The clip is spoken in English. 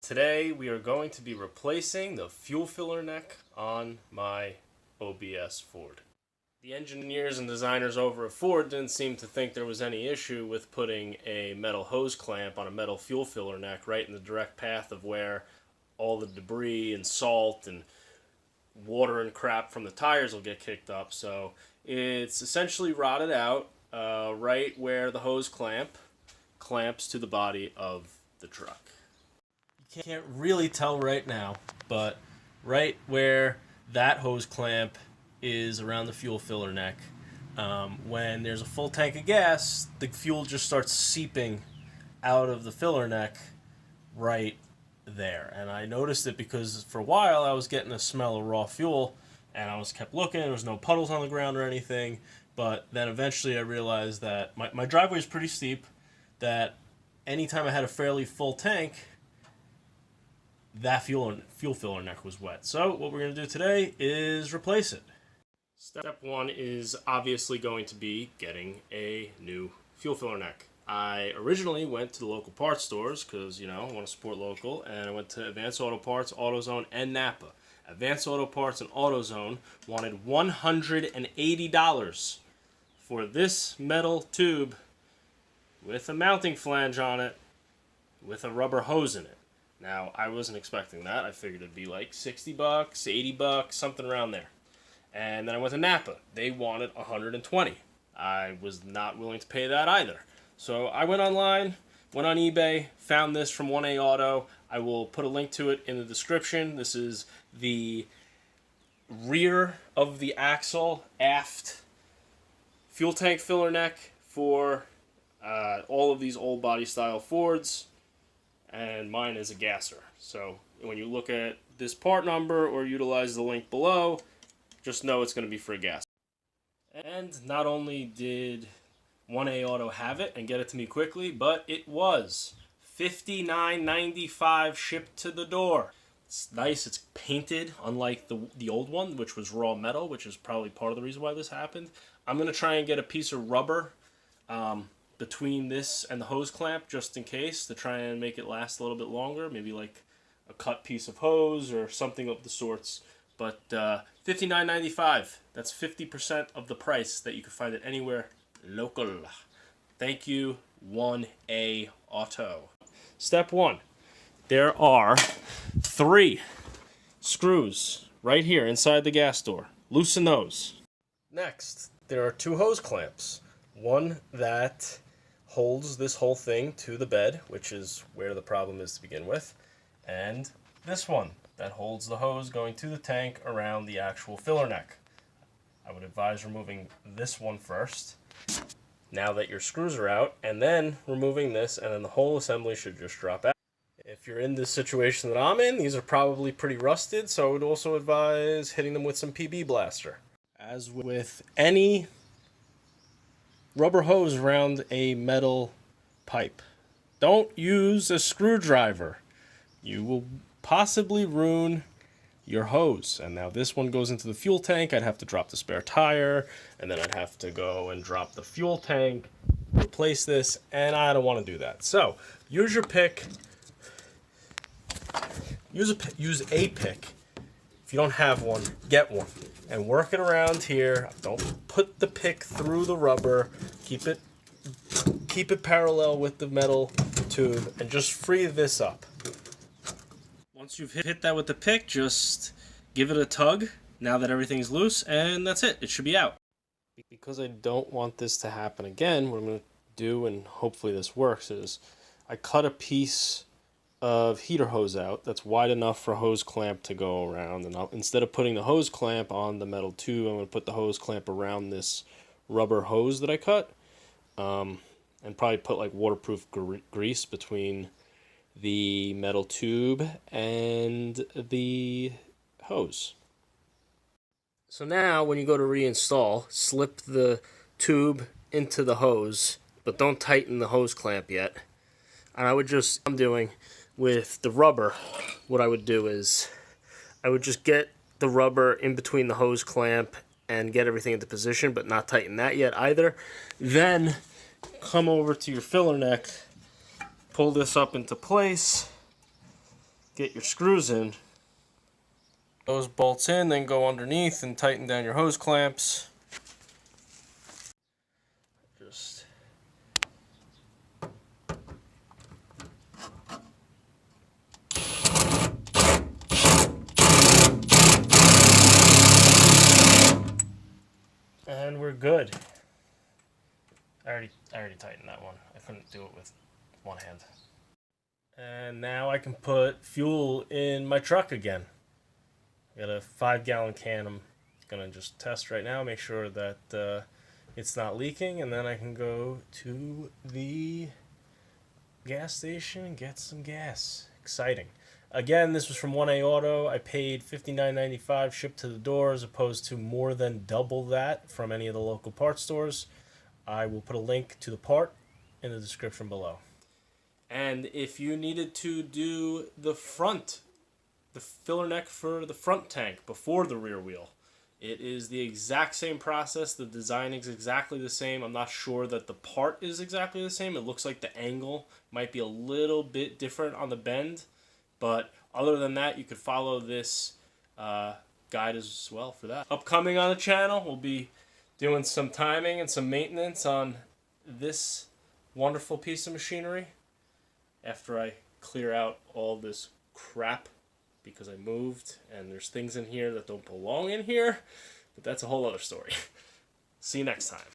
Today we are going to be replacing the fuel filler neck on my OBS Ford. The engineers and designers over at Ford didn't seem to think there was any issue with putting a metal hose clamp on a metal fuel filler neck right in the direct path of where all the debris and salt and water and crap from the tires will get kicked up. So it's essentially rotted out right where the hose clamps to the body of the truck. You can't really tell right now, but right where that hose clamp is around the fuel filler neck, when there's a full tank of gas, the fuel just starts seeping out of the filler neck right there. And I noticed it because for a while I was getting a smell of raw fuel, and I kept looking. There was no puddles on the ground or anything, but then eventually I realized that my driveway is pretty steep, that anytime I had a fairly full tank, that fuel filler neck was wet. So what we're going to do today is replace it. Step one is obviously going to be getting a new fuel filler neck. I originally went to the local parts stores because, I want to support local, and I went to Advanced Auto Parts, AutoZone, and Napa. Advanced Auto Parts and AutoZone wanted $180 for this metal tube with a mounting flange on it with a rubber hose in it. Now, I wasn't expecting that. I figured it'd be like $60, $80, something around there. And then I went to Napa. They wanted $120. I was not willing to pay that either. So I went online, went on eBay, found this from 1A Auto. I will put a link to it in the description. This is the rear of the axle aft fuel tank filler neck for all of these old body style Fords. And mine is a gasser. So when you look at this part number or utilize the link below, just know it's going to be for a gasser. And not only did 1A Auto have it and get it to me quickly, but it was $59.95 shipped to the door. It's nice. It's painted, unlike the old one, which was raw metal, which is probably part of the reason why this happened. I'm going to try and get a piece of rubber between this and the hose clamp, just in case, to try and make it last a little bit longer. Maybe like a cut piece of hose or something of the sorts. But $59.95. That's 50% of the price that you can find it anywhere local. Thank you, 1A Auto. Step one. There are 3 screws right here inside the gas door. Loosen those. Next, there are 2 hose clamps. One that holds this whole thing to the bed, which is where the problem is to begin with, and this one that holds the hose going to the tank around the actual filler neck. I would advise removing this one first, now that your screws are out, and then removing this, and then the whole assembly should just drop out. If you're in this situation that I'm in, these are probably pretty rusted, so I would also advise hitting them with some PB Blaster. As with any rubber hose around a metal pipe, don't use a screwdriver. You will possibly ruin your hose. And now this one goes into the fuel tank. I'd have to drop the spare tire, and then I'd have to go and drop the fuel tank, replace this, and I don't want to do that. So use your pick. Use a pick. If you don't have one, get one. And work it around here. Don't put the pick through the rubber. Keep it parallel with the metal tube, and just free this up. Once you've hit that with the pick, just give it a tug now that everything's loose, and that's it. It should be out. Because I don't want this to happen again, what I'm going to do, and hopefully this works, is I cut a piece of heater hose out that's wide enough for a hose clamp to go around, and instead of putting the hose clamp on the metal tube, I'm going to put the hose clamp around this rubber hose that I cut, and probably put like waterproof grease between the metal tube and the hose. So now when you go to reinstall, slip the tube into the hose, but don't tighten the hose clamp yet. And I'm doing with the rubber, what I would do is I would just get the rubber in between the hose clamp and get everything into position, but not tighten that yet either. Then come over to your filler neck, pull this up into place, get your screws in. Those bolts in, then go underneath and tighten down your hose clamps. Just and we're good. I already tightened that one. I couldn't do it with one hand. And now I can put fuel in my truck again. I got a 5-gallon can. I'm gonna just test right now, make sure that it's not leaking, and then I can go to the gas station and get some gas. Exciting. Again, this was from 1A Auto. I paid $59.95 shipped to the door as opposed to more than double that from any of the local parts stores. I will put a link to the part in the description below. And if you needed to do the front, the filler neck for the front tank before the rear wheel, it is the exact same process. The design is exactly the same. I'm not sure that the part is exactly the same. It looks like the angle might be a little bit different on the bend. But other than that, you could follow this guide as well for that. Upcoming on the channel, we'll be doing some timing and some maintenance on this wonderful piece of machinery after I clear out all this crap because I moved and there's things in here that don't belong in here, but that's a whole other story. See you next time.